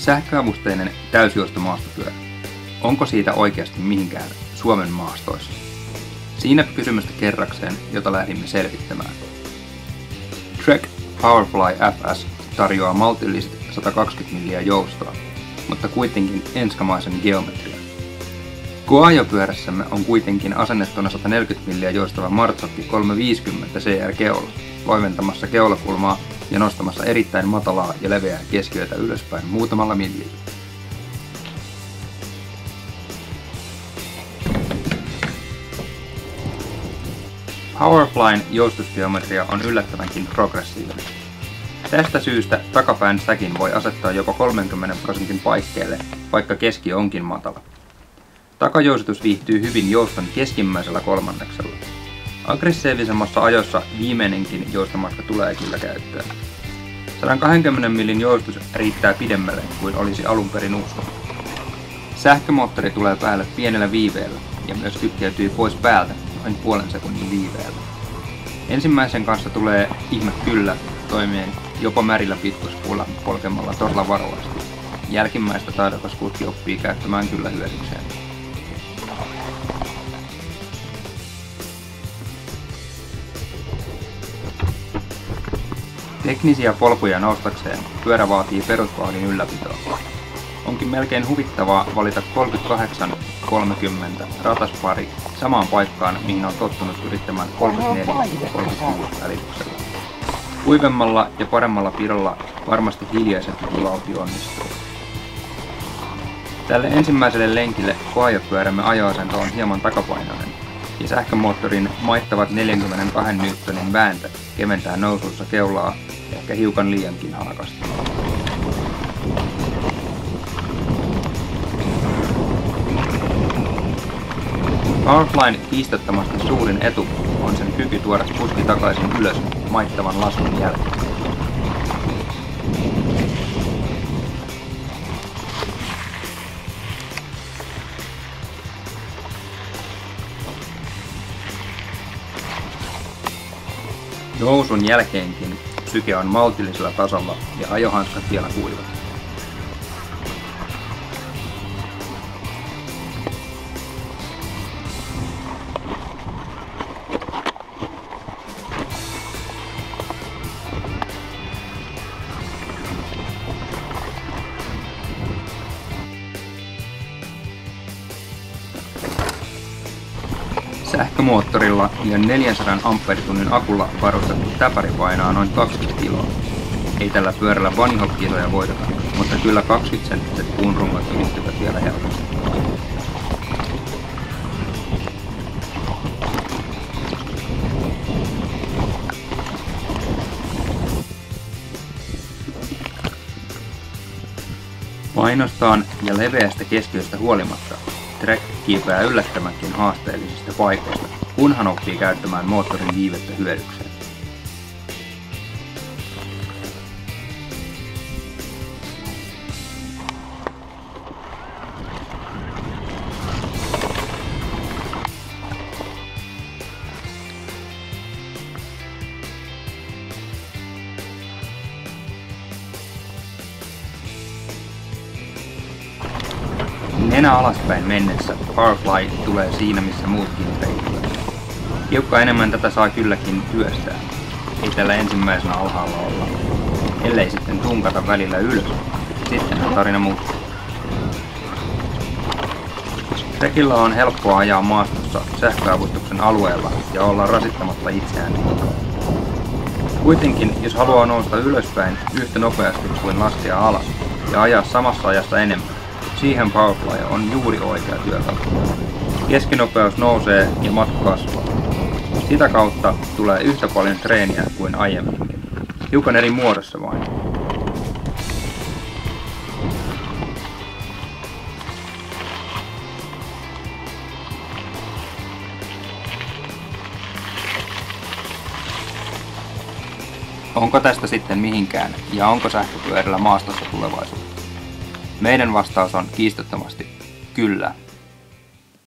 Sähköavusteinen täysjuostomaastopyörä. Onko siitä oikeasti mihinkään Suomen maastoissa? Siinä kysymystä kerrakseen, jota lähdimme selvittämään. Trek Powerfly FS tarjoaa maltilliset 120 milliä joustoa, mutta kuitenkin enskamaisen geometrian. Coajo-pyörässämme on kuitenkin asennettuna 140 milliä joustava Marzocchi 350 CR-keula, loiventamassa keulakulmaa ja nostamassa erittäin matalaa ja leveää keskiötä ylöspäin muutamalla millillä. Powerflyn joustusgeometria on yllättävänkin progressiivinen. Tästä syystä takapään säkin voi asettaa jopa 30% paikkeelle, vaikka keskiö onkin matala. Takajousitus viihtyy hyvin jouston keskimmäisellä kolmanneksella. Aggressiivisemmassa ajossa viimeinenkin joustomatka tulee kyllä käyttöön. 120 millin joustus riittää pidemmälle kuin olisi alun perin uskottu. Sähkömoottori tulee päälle pienellä viiveellä ja myös kytkeytyy pois päältä noin puolen sekunnin viiveellä. Ensimmäisen kanssa tulee ihme kyllä toimien jopa märillä pitkospuulla polkemalla todella varovasti. Jälkimmäistä taidokas kuski oppii käyttämään kyllä hyödykseen. Teknisiä polkuja noustakseen pyörä vaatii perusvauhdin ylläpitoa. Onkin melkein huvittavaa valita 38-30 rataspari samaan paikkaan, mihin on tottunut yrittämään 34-36 välityksellä. Kuivemmalla ja paremmalla pidolla varmasti hiljaisempi kulauti onnistuu. Tälle ensimmäiselle lenkille Coajo-pyörämme ajoasento on hieman takapainoinen ja sähkömoottorin maittavat 42 Newtonin vääntö keventää nousussa keulaa ehkä hiukan liiankin hanakasti. Powerflyn kiistattomasti suurin etu on sen kyky tuoda kuski takaisin ylös maittavan laskun jälkeen. Nousun jälkeenkin syke on maltillisella tasolla ja ajohanskat vielä kuivat. Sähkömoottorilla ja 400 ampeeritunnin akulla varustettu täpäri painaa noin 20 kiloa. Ei tällä pyörällä bunnyhop-kisoja voiteta, mutta kyllä 20-senttiset puunrungot ylittävät vielä helposti. Painostaan ja leveästä keskiöstä huolimatta Trek kiipeää yllättävänkin haasteellisista paikoista, kunhan oppii käyttämään moottorin viivettä hyödykseen. Nenä alaspäin mennessä Powerfly tulee siinä missä muutkin peittyvät. Hiukka enemmän tätä saa kylläkin työstää. Ei tällä ensimmäisenä alhaalla olla. Ellei sitten tunkata välillä ylös, sitten tarina muuttuu. Trekillä on helppoa ajaa maastossa sähköavustuksen alueella ja olla rasittamatta itseään. Kuitenkin, jos haluaa nousta ylöspäin yhtä nopeasti kuin laskea alas ja ajaa samassa ajassa enemmän, siihen Powerfly on juuri oikea työkalu. Keskinopeus nousee ja matka kasvaa. Sitä kautta tulee yhtä paljon treeniä kuin aiemminkin. Hiukan eri muodossa vain. Onko tästä sitten mihinkään ja onko sähköpyörällä maastossa tulevaisuutta? Meidän vastaus on kiistattomasti kyllä.